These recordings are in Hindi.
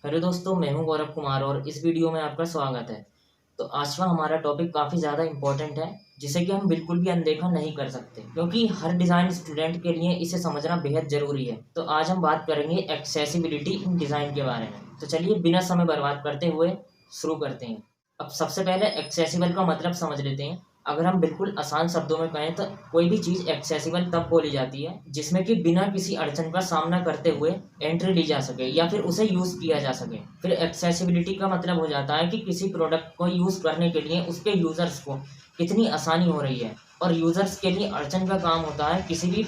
हेलो दोस्तों, मैं हूं गौरव कुमार और इस वीडियो में आपका स्वागत है। तो आज का हमारा टॉपिक काफ़ी ज़्यादा इम्पोर्टेंट है, जिसे कि हम बिल्कुल भी अनदेखा नहीं कर सकते, क्योंकि हर डिज़ाइन स्टूडेंट के लिए इसे समझना बेहद ज़रूरी है। तो आज हम बात करेंगे एक्सेसिबिलिटी इन डिज़ाइन के बारे में। तो चलिए बिना समय बर्बाद करते हुए शुरू करते हैं। अब सबसे पहले एक्सेसिबल का मतलब समझ लेते हैं। अगर हम बिल्कुल आसान शब्दों में कहें तो कोई भी चीज़ एक्सेसिबल तब बोली जाती है जिसमें कि बिना किसी अड़चन का सामना करते हुए एंट्री ली जा सके या फिर उसे यूज़ किया जा सके। फिर एक्सेसिबिलिटी का मतलब हो जाता है कि किसी प्रोडक्ट को यूज़ करने के लिए उसके यूज़र्स को कितनी आसानी हो रही है, और यूज़र्स के लिए अड़चन का काम होता है किसी भी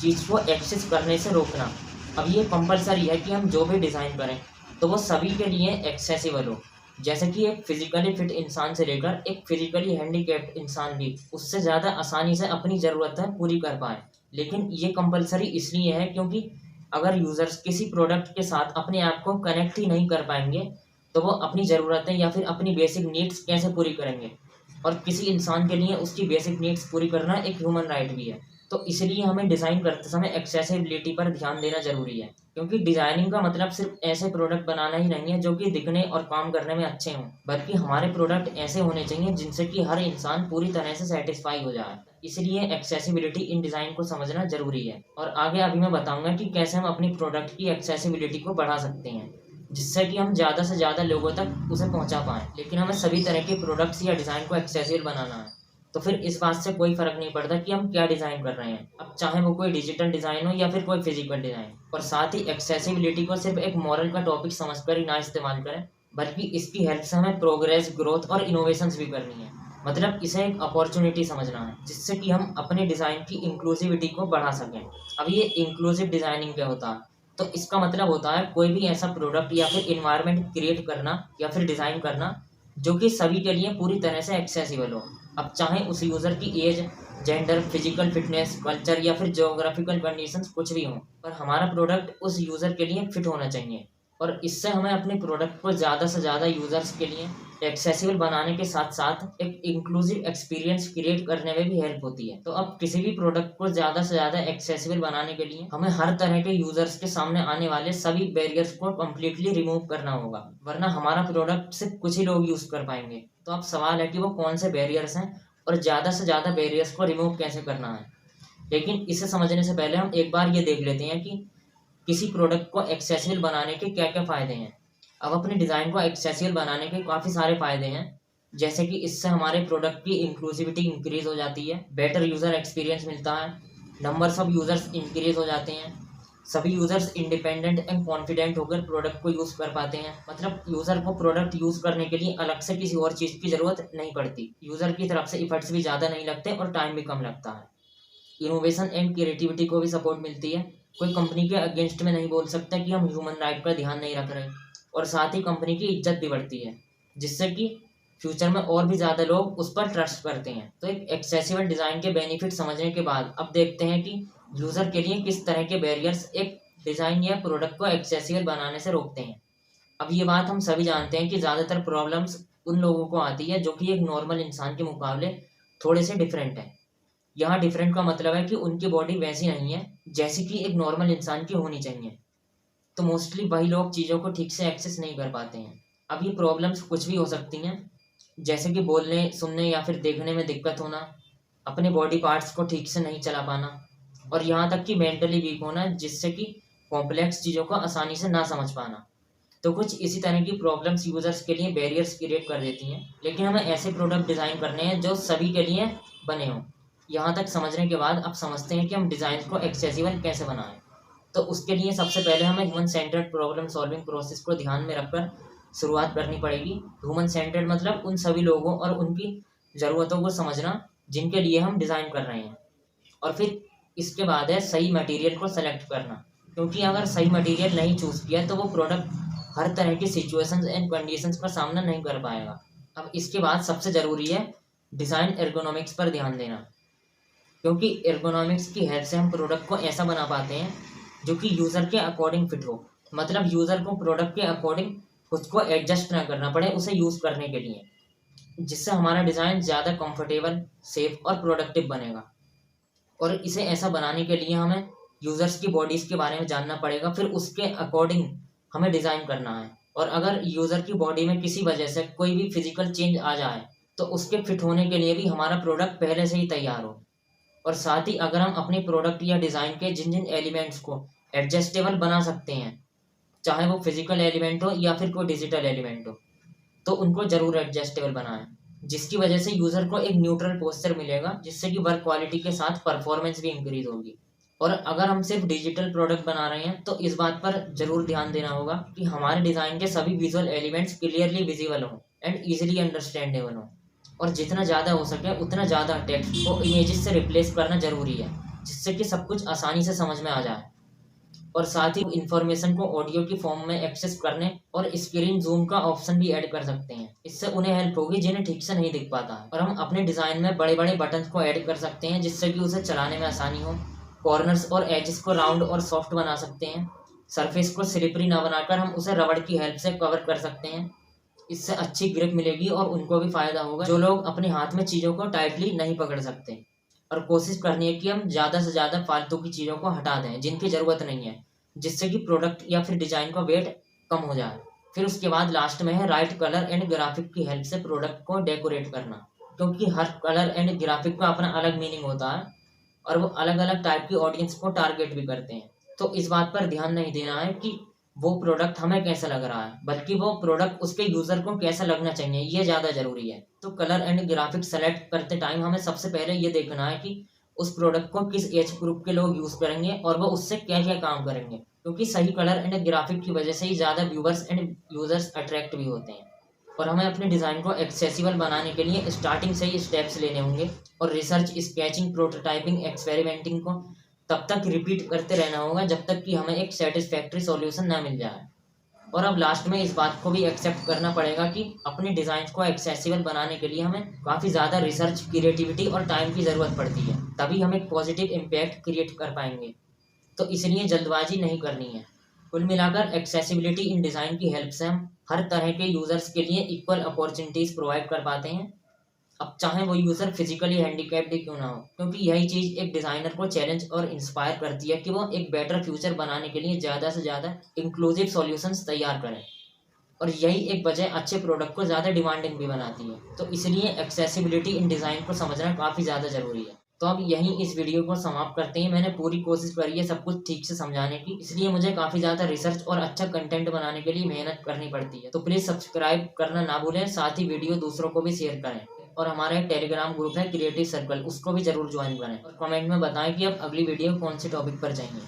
चीज़ को एक्सेस करने से रोकना। अब ये कंपलसरी है कि हम जो भी डिज़ाइन करें तो वो सभी के लिए एक्सेसिबल हो। जैसे कि एक फिजिकली फिट इंसान से लेकर एक फिजिकली हैंडीकैप्ड इंसान भी उससे ज़्यादा आसानी से अपनी ज़रूरतें पूरी कर पाए। लेकिन ये कंपलसरी इसलिए है क्योंकि अगर यूज़र्स किसी प्रोडक्ट के साथ अपने आप को कनेक्ट ही नहीं कर पाएंगे तो वो अपनी ज़रूरतें या फिर अपनी बेसिक नीड्स कैसे पूरी करेंगे। और किसी इंसान के लिए उसकी बेसिक नीड्स पूरी करना एक ह्यूमन राइट भी है। तो इसलिए हमें डिज़ाइन करते समय एक्सेसिबिलिटी पर ध्यान देना ज़रूरी है, क्योंकि डिज़ाइनिंग का मतलब सिर्फ ऐसे प्रोडक्ट बनाना ही नहीं है जो कि दिखने और काम करने में अच्छे हों, बल्कि हमारे प्रोडक्ट ऐसे होने चाहिए जिनसे कि हर इंसान पूरी तरह से सेटिस्फाई हो जाए। इसलिए एक्सेसिबिलिटी इन डिज़ाइन को समझना ज़रूरी है। और आगे अभी मैं बताऊंगा कि कैसे हम अपनी प्रोडक्ट की एक्सेसिबिलिटी को बढ़ा सकते हैं, जिससे कि हम ज़्यादा से ज़्यादा लोगों तक उसे पहुंचा पाएँ। लेकिन हमें सभी तरह के प्रोडक्ट्स या डिज़ाइन को एक्सेसिबल बनाना है, तो फिर इस बात से कोई फ़र्क नहीं पड़ता कि हम क्या डिज़ाइन कर रहे हैं, अब चाहे वो कोई डिजिटल डिज़ाइन हो या फिर कोई फिजिकल डिज़ाइन। और साथ ही एक्सेसिबिलिटी को सिर्फ एक मॉरल का टॉपिक समझकर ही ना इस्तेमाल करें, बल्कि इसकी हेल्प से हमें प्रोग्रेस, ग्रोथ और इनोवेशंस भी करनी है। मतलब इसे एक अपॉर्चुनिटी समझना है, जिससे कि हम अपने डिज़ाइन की इंक्लूसिविटी को बढ़ा सकें। अब ये इंक्लूसिव डिज़ाइनिंग क्या होता है? तो इसका मतलब होता है कोई भी ऐसा प्रोडक्ट या फिर इन्वायरमेंट क्रिएट करना या फिर डिज़ाइन करना जो कि सभी के लिए पूरी तरह से एक्सेसिबल हो। अब चाहे उस यूज़र की age, gender, physical fitness, culture या फिर ज्योग्राफिकल कंडीशंस कुछ भी हों, पर हमारा प्रोडक्ट उस यूज़र के लिए फिट होना चाहिए। और इससे हमें अपने प्रोडक्ट को ज़्यादा से ज़्यादा यूज़र्स के लिए एक्सेसिबल बनाने के साथ साथ एक इंक्लूसिव एक्सपीरियंस क्रिएट करने में भी हेल्प होती है। तो अब किसी भी प्रोडक्ट को ज़्यादा से ज़्यादा एक्सेसिबल बनाने के लिए हमें हर तरह के यूज़र्स के सामने आने वाले सभी बैरियर्स को कम्प्लीटली रिमूव करना होगा, वरना हमारा प्रोडक्ट सिर्फ कुछ ही लोग यूज़ कर पाएंगे। तो अब सवाल है कि वो कौन से बैरियर्स हैं और ज़्यादा से ज़्यादा बैरियर्स को रिमूव कैसे करना है। लेकिन इसे समझने से पहले हम एक बार ये देख लेते हैं कि किसी प्रोडक्ट को एक्सेसिबल बनाने के क्या-क्या फ़ायदे हैं। अब अपने डिज़ाइन को एक्सेसिबल बनाने के काफ़ी सारे फ़ायदे हैं, जैसे कि इससे हमारे प्रोडक्ट की इंक्लूसिविटी इंक्रीज़ हो जाती है, बेटर यूज़र एक्सपीरियंस मिलता है, नंबर्स ऑफ यूज़र्स इंक्रीज़ हो जाते हैं, सभी यूज़र्स इंडिपेंडेंट एंड कॉन्फिडेंट होकर प्रोडक्ट को यूज़ कर पाते हैं। मतलब यूज़र को प्रोडक्ट यूज़ करने के लिए अलग से किसी और चीज़ की ज़रूरत नहीं पड़ती। यूज़र की तरफ से इफ़र्ट्स भी ज़्यादा नहीं लगते और टाइम भी कम लगता है। इनोवेशन एंड क्रिएटिविटी को भी सपोर्ट मिलती है। कोई कंपनी के अगेंस्ट में नहीं बोल सकता कि हम ह्यूमन राइट का ध्यान नहीं रख रहे, और साथ ही कंपनी की इज्जत भी बढ़ती है, जिससे कि फ्यूचर में और भी ज़्यादा लोग उस पर ट्रस्ट करते हैं। तो एक एक्सेसिबल डिज़ाइन के बेनिफिट समझने के बाद अब देखते हैं कि यूज़र के लिए किस तरह के बैरियर्स एक डिज़ाइन या प्रोडक्ट को एक्सेसिबल बनाने से रोकते हैं। अब ये बात हम सभी जानते हैं कि ज़्यादातर प्रॉब्लम्स उन लोगों को आती है जो कि एक नॉर्मल इंसान के मुकाबले थोड़े से डिफरेंट है। यहाँ डिफरेंट का मतलब है कि उनकी बॉडी वैसी नहीं है जैसी कि एक नॉर्मल इंसान की होनी चाहिए। तो मोस्टली वही लोग चीज़ों को ठीक से एक्सेस नहीं कर पाते हैं। अब ये प्रॉब्लम्स कुछ भी हो सकती हैं, जैसे कि बोलने, सुनने या फिर देखने में दिक्कत होना, अपने बॉडी पार्ट्स को ठीक से नहीं चला पाना, और यहाँ तक कि मेंटली वीक होना, जिससे कि कॉम्प्लेक्स चीज़ों को आसानी से ना समझ पाना। तो कुछ इसी तरह की प्रॉब्लम्स यूज़र्स के लिए बैरियर्स क्रिएट कर देती हैं। लेकिन हमें ऐसे प्रोडक्ट डिज़ाइन करने हैं जो सभी के लिए बने हों। यहाँ तक समझने के बाद अब समझते हैं कि हम डिज़ाइन को एक्सेसिबल कैसे बनाएं। तो उसके लिए सबसे पहले हमें human centred problem solving process को ध्यान में रखकर शुरुआत करनी पड़ेगी। ह्यूमन सेंटर्ड मतलब उन सभी लोगों और उनकी ज़रूरतों को समझना जिनके लिए हम डिज़ाइन कर रहे हैं। और फिर इसके बाद है सही मटेरियल को सेलेक्ट करना, क्योंकि अगर सही मटेरियल नहीं चूज़ किया तो वो प्रोडक्ट हर तरह की सिचुएशंस एंड कंडीशंस का सामना नहीं कर पाएगा। अब इसके बाद सबसे ज़रूरी है डिज़ाइन एर्गोनॉमिक्स पर ध्यान देना, क्योंकि एर्गोनॉमिक्स की हेल्प से हम प्रोडक्ट को ऐसा बना पाते हैं जो कि यूज़र के अकॉर्डिंग फिट हो। मतलब यूज़र को प्रोडक्ट के अकॉर्डिंग खुद को एडजस्ट ना करना पड़े उसे यूज़ करने के लिए, जिससे हमारा डिज़ाइन ज़्यादा कंफर्टेबल, सेफ और प्रोडक्टिव बनेगा। और इसे ऐसा बनाने के लिए हमें यूज़र्स की बॉडीज़ के बारे में जानना पड़ेगा, फिर उसके अकॉर्डिंग हमें डिज़ाइन करना है। और अगर यूज़र की बॉडी में किसी वजह से कोई भी फिजिकल चेंज आ जाए तो उसके फिट होने के लिए भी हमारा प्रोडक्ट पहले से ही तैयार हो। और साथ ही अगर हम अपने प्रोडक्ट या डिज़ाइन के जिन जिन एलिमेंट्स को एडजस्टेबल बना सकते हैं, चाहे वो फिजिकल एलिमेंट हो या फिर कोई डिजिटल एलिमेंट हो, तो उनको ज़रूर एडजस्टेबल बनाएं, जिसकी वजह से यूज़र को एक न्यूट्रल पोस्चर मिलेगा, जिससे कि वर्क क्वालिटी के साथ परफॉर्मेंस भी इंक्रीज होगी। और अगर हम सिर्फ डिजिटल प्रोडक्ट बना रहे हैं तो इस बात पर ज़रूर ध्यान देना होगा कि हमारे डिज़ाइन के सभी विजुअल एलिमेंट्स क्लियरली विजिबल हों एंड ईजिली अंडरस्टैंडेबल हों। और जितना ज़्यादा हो सके उतना ज़्यादा टेक्स्ट को इमेजेस से रिप्लेस करना ज़रूरी है, जिससे कि सब कुछ आसानी से समझ में आ जाए। और साथ ही इंफॉर्मेशन को ऑडियो की फॉर्म में एक्सेस करने और स्क्रीन जूम का ऑप्शन भी ऐड कर सकते हैं। इससे उन्हें हेल्प होगी जिन्हें ठीक से नहीं दिख पाता है। और हम अपने डिज़ाइन में बड़े बड़े बटन्स को ऐड कर सकते हैं, जिससे कि उसे चलाने में आसानी हो। कॉर्नर्स और एजेस को राउंड और सॉफ्ट बना सकते हैं। सरफेस को स्लिपरी ना बनाकर हम उसे रबड़ की हेल्प से कवर कर सकते हैं। इससे अच्छी ग्रिप मिलेगी और उनको भी फ़ायदा होगा जो लोग अपने हाथ में चीज़ों को टाइटली नहीं पकड़ सकते। और कोशिश करनी है कि हम ज़्यादा से ज़्यादा फालतू की चीज़ों को हटा दें जिनकी ज़रूरत नहीं है, जिससे कि प्रोडक्ट या फिर डिज़ाइन का वेट कम हो जाए। फिर उसके बाद लास्ट में है राइट कलर एंड ग्राफिक की हेल्प से प्रोडक्ट को डेकोरेट करना, क्योंकि हर कलर एंड ग्राफिक का अपना अलग मीनिंग होता है और वो अलग अलग टाइप की ऑडियंस को टारगेट भी करते हैं। तो इस बात पर ध्यान नहीं देना है कि वो प्रोडक्ट हमें कैसा लग रहा है, बल्कि वो प्रोडक्ट उसके यूज़र को कैसा लगना चाहिए, ये ज़्यादा ज़रूरी है। तो कलर एंड ग्राफिक सेलेक्ट करते टाइम हमें सबसे पहले ये देखना है कि उस प्रोडक्ट को किस एज ग्रुप के लोग यूज़ करेंगे और वो उससे क्या क्या काम करेंगे, क्योंकि सही कलर एंड ग्राफिक की वजह से ही ज़्यादा व्यूवर्स एंड यूज़र्स अट्रैक्ट भी होते हैं। और हमें अपने डिज़ाइन को एक्सेसिबल बनाने के लिए स्टार्टिंग से ही स्टेप्स लेने होंगे और रिसर्च, स्केचिंग, प्रोटोटाइपिंग, एक्सपेरिमेंटिंग को तब तक रिपीट करते रहना होगा जब तक कि हमें एक सेटिस्फैक्ट्री सॉल्यूशन ना मिल जाए। और अब लास्ट में इस बात को भी एक्सेप्ट करना पड़ेगा कि अपने डिज़ाइन को एक्सेसिबल बनाने के लिए हमें काफ़ी ज़्यादा रिसर्च, क्रिएटिविटी और टाइम की ज़रूरत पड़ती है, तभी हम एक पॉजिटिव इम्पैक्ट क्रिएट कर पाएंगे। तो इसलिए जल्दबाजी नहीं करनी है। कुल मिलाकर एक्सेसिबिलिटी इन डिज़ाइन की हेल्प से हम हर तरह के यूज़र्स के लिए इक्वल अपॉर्चुनिटीज़ प्रोवाइड कर पाते हैं, अब चाहे वो यूज़र फिजिकली हैंडीकैप्ड ही क्यों ना हो, क्योंकि यही चीज़ एक डिज़ाइनर को चैलेंज और इंस्पायर करती है कि वो एक बेटर फ्यूचर बनाने के लिए ज़्यादा से ज़्यादा इंक्लूसिव सॉल्यूशंस तैयार करें। और यही एक वजह अच्छे प्रोडक्ट को ज़्यादा डिमांडिंग भी बनाती है। तो इसलिए एक्सेसिबिलिटी इन डिज़ाइन को समझना काफ़ी ज़्यादा ज़रूरी है। तो अब यहीं इस वीडियो को समाप्त करते हैं। मैंने पूरी कोशिश करी है सब कुछ ठीक से समझाने की, इसलिए मुझे काफ़ी ज़्यादा रिसर्च और अच्छा कंटेंट बनाने के लिए मेहनत करनी पड़ती है। तो प्लीज़ सब्सक्राइब करना ना भूलें, साथ ही वीडियो दूसरों को भी शेयर करें। और हमारा एक टेलीग्राम ग्रुप है क्रिएटिव सर्कल, उसको भी ज़रूर ज्वाइन करें और कमेंट में बताएं कि अब अगली वीडियो कौन से टॉपिक पर चाहिए।